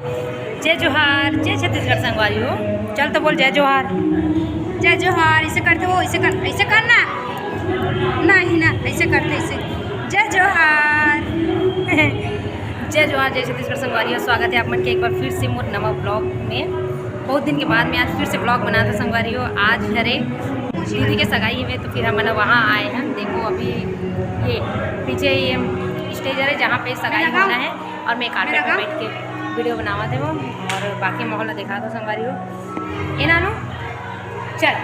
जय जोहार, जय छत्तीसगढ़ संगवारी हो। चल तो बोल जय जोहार। जय जोहार। इसे करते हो, ऐसे करना नहीं ना, ऐसे करते ऐसे। जय जोहार। जय जोहार, जय छत्तीसगढ़ संगवारी हो। स्वागत है आप मन के एक बार फिर से मोर नवा ब्लॉग में। बहुत दिन के बाद मैं आज फिर से ब्लॉग बनाता संगवारी हो। आज हरे दीदी के सगाई में, तो फिर हम वहाँ आए हैं। देखो अभी ये पीछे ये स्टेज है जहाँ पे सगाई होना है, और मैं कारपेट में बैठ के वीडियो बनावा थे वो, और बाकी माहौल दिखा दो संगवारी हो। ये नानू चल।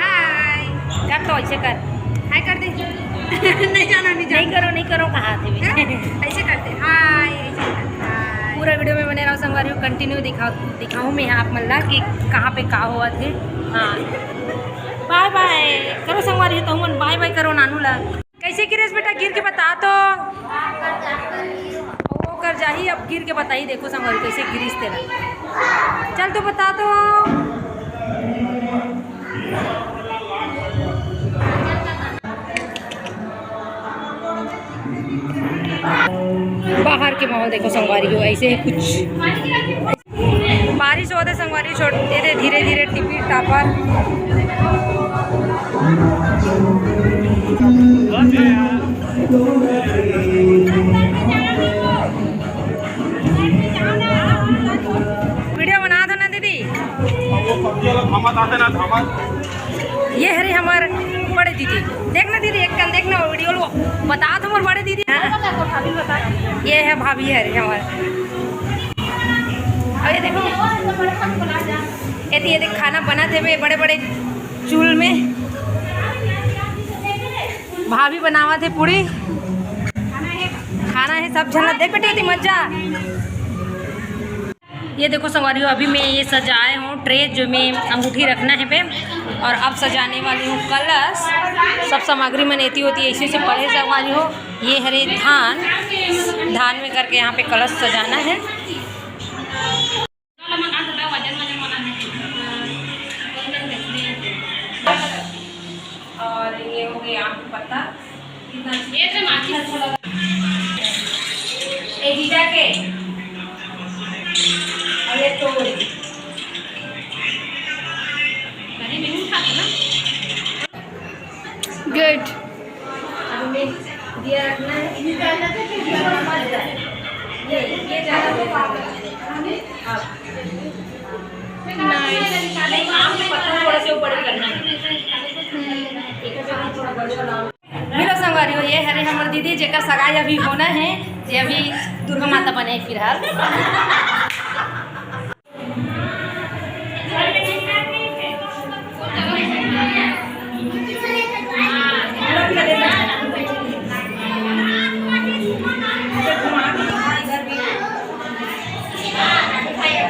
हाय कर तो ऐसे कर, हाय कर दे। नहीं करो कहाँ थे ऐसे करते हाय, ऐसे करते हाय। पूरा वीडियो में बने रहो संगवारी हो। कंटिन्यू दिखाऊँ मैं आप मन ला कि कहाँ पे का हुआ थे। हाँ बाय बाय करो संगवारी हो, तो मन बाय बाय करो नानू ला। कैसे गिरेस बेटा, गिर के बता तो। वो कर जाही, अब गिर के बताई। देखो संगवारी कैसे गिरीस तेरा। चल तो बता तो। बाहर के माहौल देखो संगवारी हो, ऐसे कुछ बारिश होते संगवारी छोड़ते थे धीरे धीरे टिपी टापर। वीडियो बना दो ना दीदी। ये हरे हमारे बड़े दीदी, देखना दीदी एक कल देखना वीडियो लो, बता दो हमारे बड़े दीदी। ये है भाभी हरे हमारे। अब ये देखो ये देख खाना बना थे वे बड़े बड़े चूल्हे में। भाभी बनावा थे पूरी खाना है सब झलक। देख बेटी मजा। ये देखो संगवारी हो, अभी मैं ये सजाए हूँ ट्रे जो मैं अंगूठी रखना है पे, और अब सजाने वाली हूँ कलश। सब सामग्री में नेती होती है, इसी से पढ़े संगवारी हो। ये हरे धान में करके यहाँ पे कलश सजाना है। और ये हो गया आम का पत्ता। ये जीजा के और ये तोड़ गुड। दिया रखना है। ये ज़्यादा आम के पत्ता थोड़ा से ऊपर करना है। मिलो संगवारी हो, ये हरे हमारे दीदी जेकर सगाई अभी होना है। ये अभी दुर्गा माता बने फिलहाल।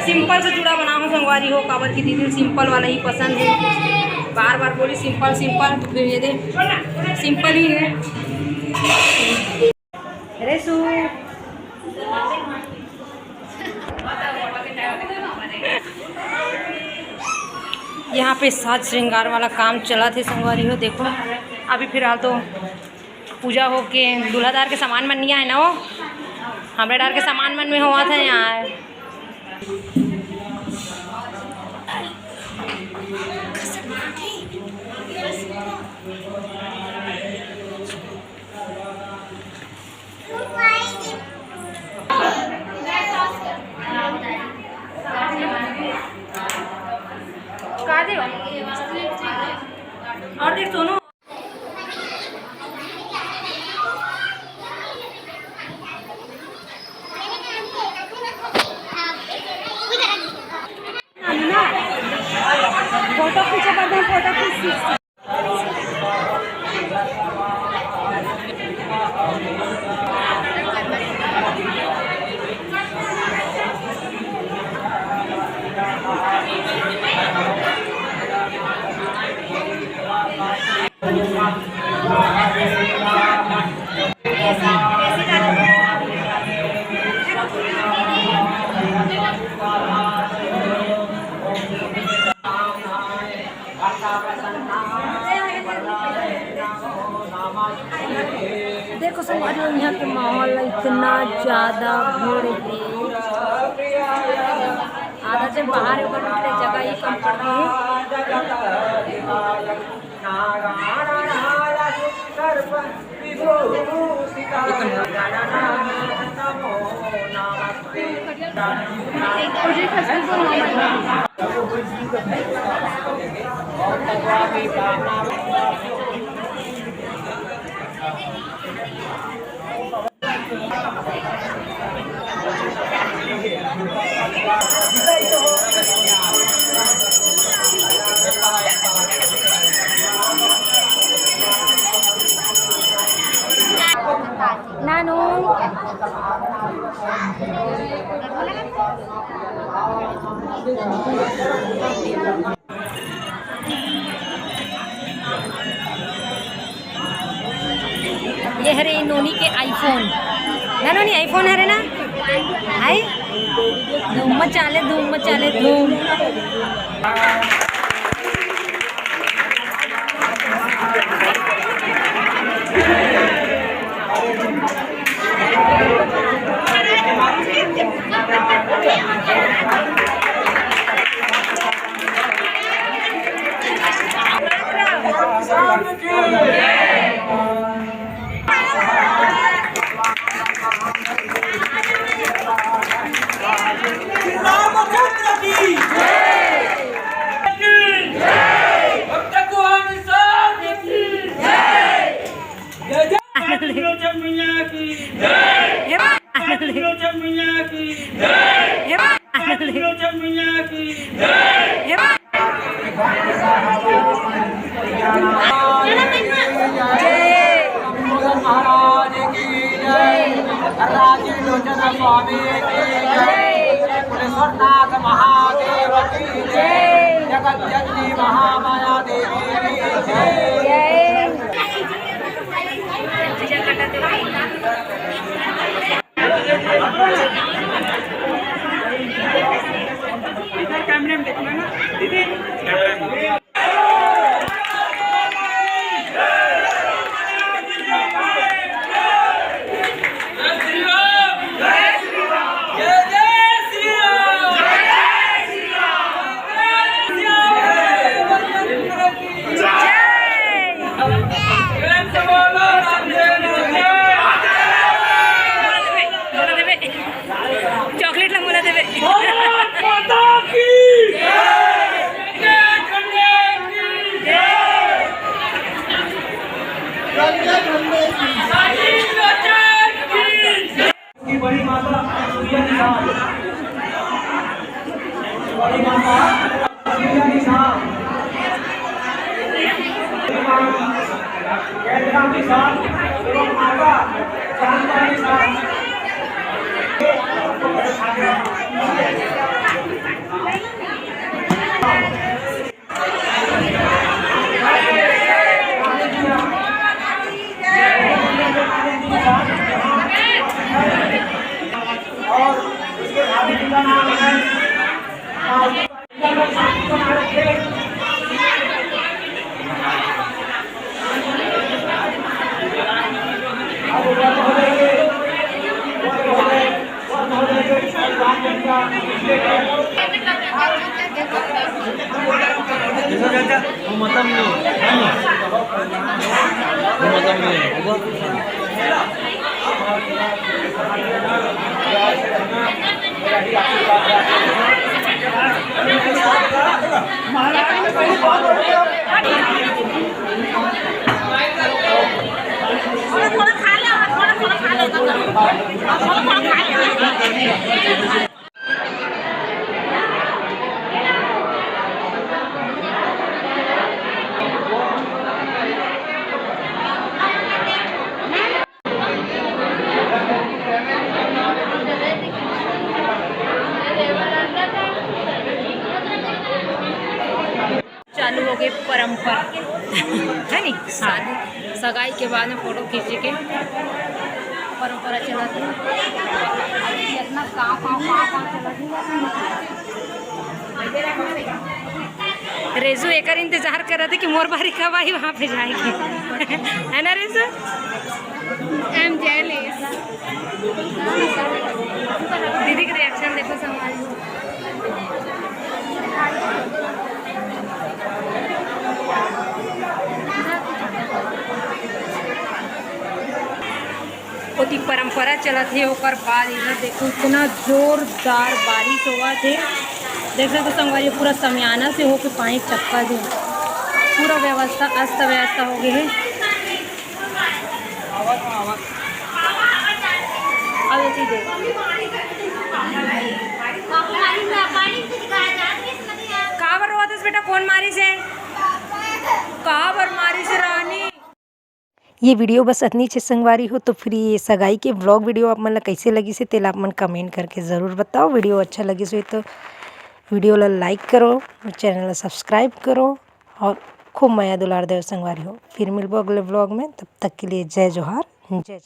सिंपल से जुड़ा बना हो संगवारी हो, काबर की दीदी सिंपल वाला ही पसंद है। बार बार बोली सिंपल सिंपल, तो फिर ये दे सिंपल ही है। रेसू यहाँ पे साज श्रृंगार वाला काम चला थे संगवारी हो। देखो अभी फिलहाल तो पूजा हो के दूल्हादार के सामान मन नहीं आए ना, वो हमारे डार के सामान मन में हुआ था यहाँ। और देख सोनू फोटो खींचे, फोटो खींच। देखो संगवारी यहाँ के माहौल इतना ज़्यादा भीड़ है। आधा जब बाहर है ऊपर निकले जगह ही कम पड़ रही नानू ये हरे नोनी के आईफोन ना नोनी आईफोन हरे ना आई धूम मचाले धूम मचाले धूम। पुलेश्वरनाथ महादेव की जय, जगत जननी महामाया देवी की जय। कैमरे में देखना ना दीदी। चॉकलेट लंगोला देवे बड़ी माता बड़ी माता और उसके भाभी जी का नाम है चालू हो गई परंपरा है नी शादी सगाई के बाद में फोटो खींचे के परंपरा चला थी इतना गाँव चला थी। रेजू एक इंतजार कर रहे थे कि मोर बारी कब आई वहाँ पे जाएगी है ना रेजू? I am jealous. दीदी का रिएक्शन देखो संभाल। ओती परंपरा चलत है ओकर बाद इधर देखो इतना जोरदार बारिश हुआ थे। देख सकते हो संगवारी पूरा समियाना से होके पानी टपका दे, पूरा व्यवस्था अस्त व्यस्त हो गई है। अब ऐसी देख कहाँ पर हुआ था बेटा? कौन मारी से? कहाँ पर मारी से रानी? ये वीडियो बस इतनी अच्छी संगवारी हो तो फिर ये सगाई के व्लॉग वीडियो आप मन कैसे लगी से तेल आप मन कमेंट करके ज़रूर बताओ। वीडियो अच्छा लगी से तो वीडियो ला लाइक करो, चैनल ला सब्सक्राइब करो और खूब माया दुलार देव संगवारी हो। फिर मिलबो अगले व्लॉग में, तब तक के लिए जय जोहार, जय